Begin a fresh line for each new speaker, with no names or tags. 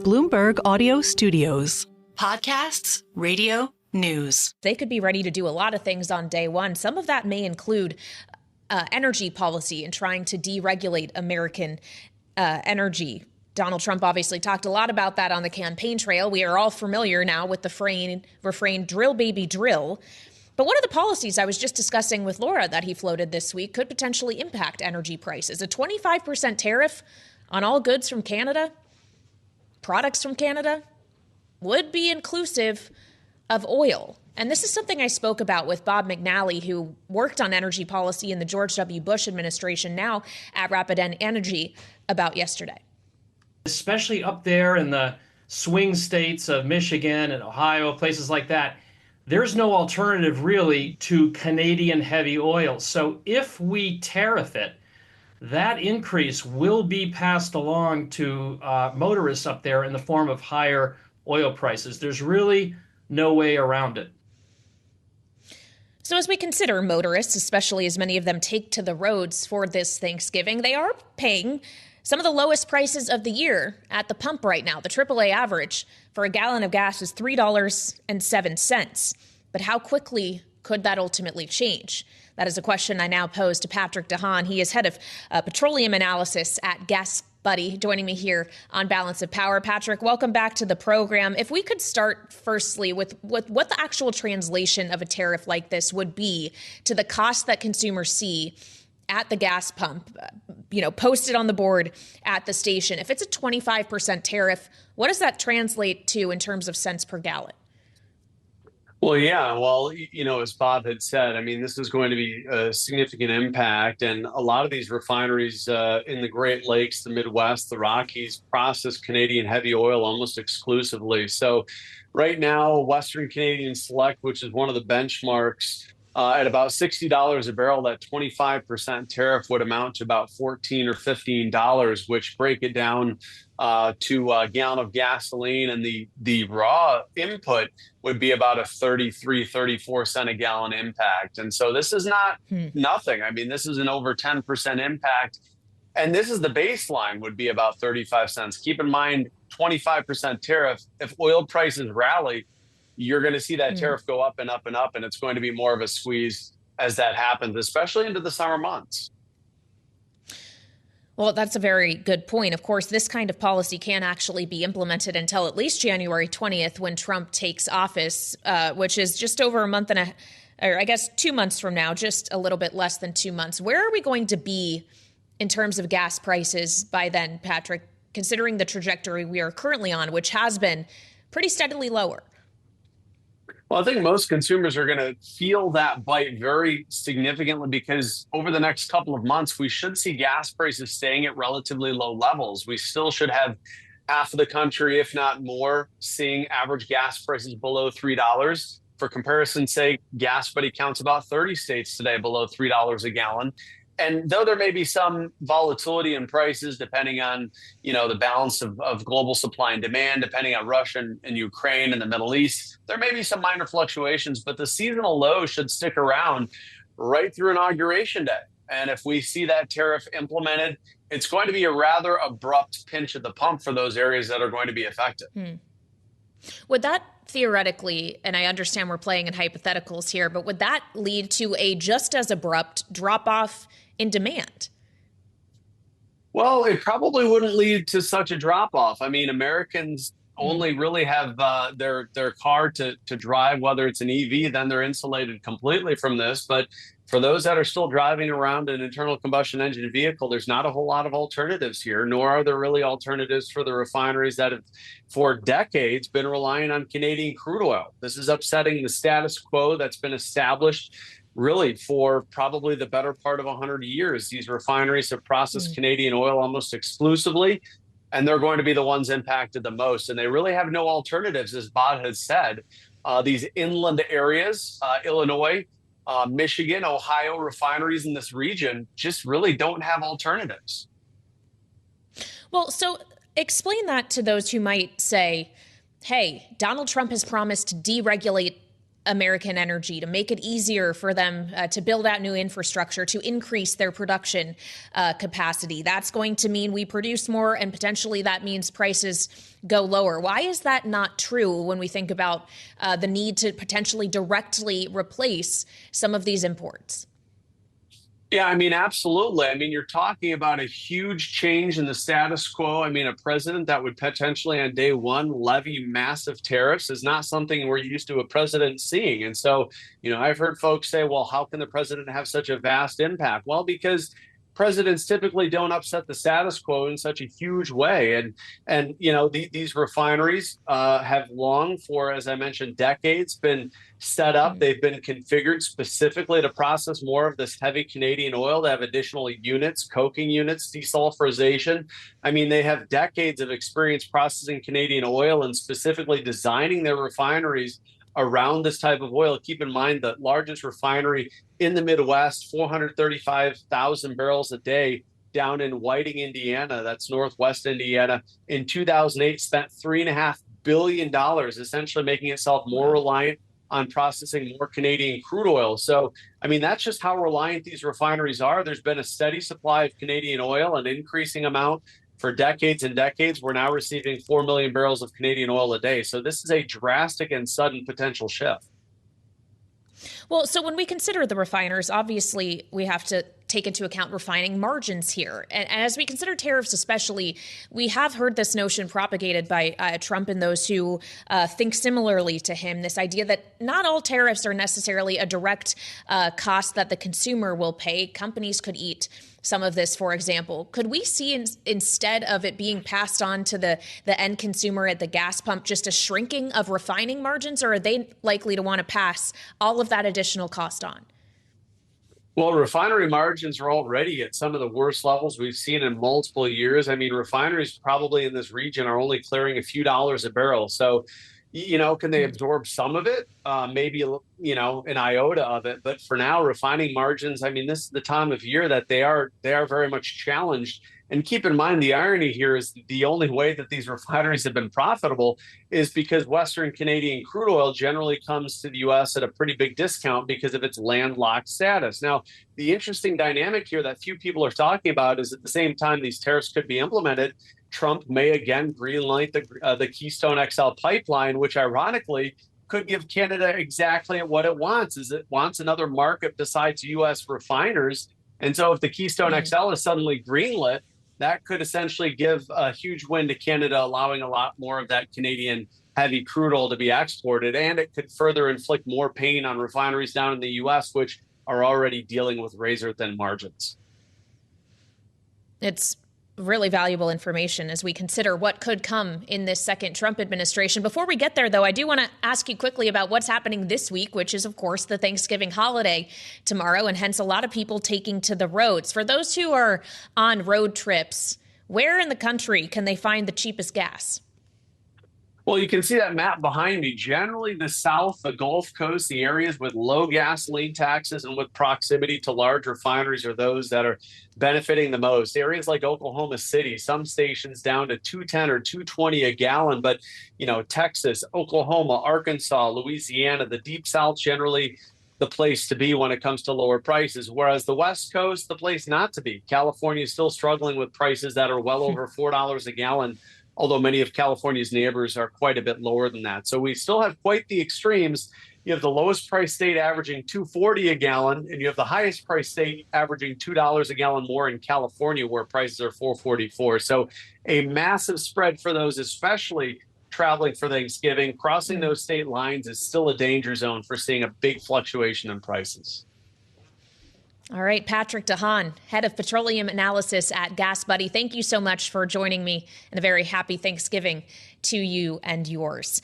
Bloomberg Audio Studios. Podcasts, radio, news.
They could be ready to do a lot of things on day one. Some of that may include energy policy and trying to deregulate American energy. Donald Trump obviously talked a lot about that on the campaign trail. We are all familiar now with the refrain, drill, baby, drill. But one of the policies I was just discussing with Laura that he floated this week could potentially impact energy prices. A 25% tariff on all goods from Canada, products from Canada, would be inclusive of oil. And this is something I spoke about with Bob McNally, who worked on energy policy in the George W. Bush administration, now at Rapid Energy, about yesterday.
Especially up there in the swing states of Michigan and Ohio, places like that, there's no alternative really to Canadian heavy oil. So if we tariff it, that increase will be passed along to motorists up there in the form of higher oil prices. There's really no way around it.
So as we consider motorists, especially as many of them take to the roads for this Thanksgiving, they are paying some of the lowest prices of the year at the pump right now. The AAA average for a gallon of gas is $3.07. But how quickly could that ultimately change? That is a question I now pose to Patrick Haan. He is head of petroleum analysis at GasBuddy, joining me here on Balance of Power. Patrick, welcome back to the program. If we could start firstly with what the actual translation of a tariff like this would be to the cost that consumers see at the gas pump, posted on the board at the station. If it's a 25% tariff, what does that translate to in terms of cents per gallon?
Well, yeah. Well, as Bob had said, this is going to be a significant impact. And a lot of these refineries in the Great Lakes, the Midwest, the Rockies process Canadian heavy oil almost exclusively. So right now, Western Canadian Select, which is one of the benchmarks, at about $60 a barrel, that 25% tariff would amount to about $14 or $15, which break it down to a gallon of gasoline, and the raw input would be about a 34 cent a gallon impact. And so this is not nothing. This is an over 10% impact. And this is the baseline would be about 35 cents. Keep in mind, 25% tariff. If oil prices rally, you're going to see that tariff go up and up and up, and it's going to be more of a squeeze as that happens, especially into the summer months.
Well, that's a very good point. Of course, this kind of policy can't actually be implemented until at least January 20th when Trump takes office, which is just over a month and 2 months from now, just a little bit less than 2 months. Where are we going to be in terms of gas prices by then, Patrick, considering the trajectory we are currently on, which has been pretty steadily lower?
Well, I think most consumers are going to feel that bite very significantly because over the next couple of months, we should see gas prices staying at relatively low levels. We still should have half of the country, if not more, seeing average gas prices below $3. For comparison's sake, GasBuddy counts about 30 states today below $3 a gallon. And though there may be some volatility in prices, depending on, the balance of global supply and demand, depending on Russia and Ukraine and the Middle East, there may be some minor fluctuations, but the seasonal low should stick around right through Inauguration Day. And if we see that tariff implemented, it's going to be a rather abrupt pinch at the pump for those areas that are going to be affected.
Would that theoretically, and I understand we're playing in hypotheticals here, but would that lead to a just as abrupt drop-off in demand?
Well, it probably wouldn't lead to such a drop-off. Americans only really have their car to drive, whether it's an EV, then they're insulated completely from this. But for those that are still driving around an internal combustion engine vehicle, there's not a whole lot of alternatives here, nor are there really alternatives for the refineries that have for decades been relying on Canadian crude oil. This is upsetting the status quo that's been established really for probably the better part of 100 years. These refineries have processed Canadian oil almost exclusively, and they're going to be the ones impacted the most. And they really have no alternatives, as Bob has said. These inland areas, Illinois, Michigan, Ohio refineries in this region just really don't have alternatives.
Well, so explain that to those who might say, hey, Donald Trump has promised to deregulate American energy, to make it easier for them to build out new infrastructure, to increase their production capacity. That's going to mean we produce more, and potentially that means prices go lower. Why is that not true when we think about the need to potentially directly replace some of these imports?
Yeah, I mean, absolutely. I mean, you're talking about a huge change in the status quo. I mean, a president that would potentially on day one levy massive tariffs is not something we're used to a president seeing. And so, I've heard folks say, well, how can the president have such a vast impact? Well, because presidents typically don't upset the status quo in such a huge way. And these refineries have long for, as I mentioned, decades been set up. They've been configured specifically to process more of this heavy Canadian oil. They have additional units, coking units, desulfurization. I mean, they have decades of experience processing Canadian oil and specifically designing their refineries around this type of oil. Keep in mind the largest refinery in the Midwest, 435,000 barrels a day down in Whiting, Indiana. That's Northwest Indiana. In 2008, spent $3.5 billion, essentially making itself more reliant on processing more Canadian crude oil. So, I mean, that's just how reliant these refineries are. There's been a steady supply of Canadian oil, an increasing amount for decades and decades. We're now receiving 4 million barrels of Canadian oil a day. So this is a drastic and sudden potential shift.
Well, so when we consider the refiners, obviously we have to take into account refining margins here. And as we consider tariffs especially, we have heard this notion propagated by Trump and those who think similarly to him, this idea that not all tariffs are necessarily a direct cost that the consumer will pay. Companies could eat some of this, for example. Could we see instead of it being passed on to the end consumer at the gas pump, just a shrinking of refining margins, or are they likely to want to pass all of that additional cost on?
Well, refinery margins are already at some of the worst levels we've seen in multiple years. I mean, refineries probably in this region are only clearing a few dollars a barrel. So, can they absorb some of it? Maybe, an iota of it. But for now, refining margins, I mean, this is the time of year that they are very much challenged. And keep in mind, the irony here is the only way that these refineries have been profitable is because Western Canadian crude oil generally comes to the U.S. at a pretty big discount because of its landlocked status. Now, the interesting dynamic here that few people are talking about is at the same time these tariffs could be implemented, Trump may again greenlight the Keystone XL pipeline, which ironically could give Canada exactly what it wants. Is it wants another market besides U.S. refiners. And so if the Keystone XL is suddenly greenlit, that could essentially give a huge win to Canada, allowing a lot more of that Canadian heavy crude oil to be exported. And it could further inflict more pain on refineries down in the U.S., which are already dealing with razor-thin margins.
It's really valuable information as we consider what could come in this second Trump administration. Before we get there, though, I do want to ask you quickly about what's happening this week, which is, of course, the Thanksgiving holiday tomorrow, and hence a lot of people taking to the roads. For those who are on road trips, where in the country can they find the cheapest gas?
Well, you can see that map behind me. Generally, the South, the Gulf Coast, the areas with low gasoline taxes and with proximity to large refineries are those that are benefiting the most. Areas like Oklahoma City, some stations down to $2.10 or $2.20 a gallon. But, Texas, Oklahoma, Arkansas, Louisiana, the Deep South, generally the place to be when it comes to lower prices. Whereas the West Coast, the place not to be. California is still struggling with prices that are well over $4 a gallon, although many of California's neighbors are quite a bit lower than that. So we still have quite the extremes. You have the lowest price state averaging $2.40 a gallon, and you have the highest price state averaging $2 a gallon more in California, where prices are $4.44. So a massive spread for those, especially traveling for Thanksgiving. Crossing those state lines is still a danger zone for seeing a big fluctuation in prices.
All right, Patrick Haan, head of petroleum analysis at GasBuddy. Thank you so much for joining me, and a very happy Thanksgiving to you and yours.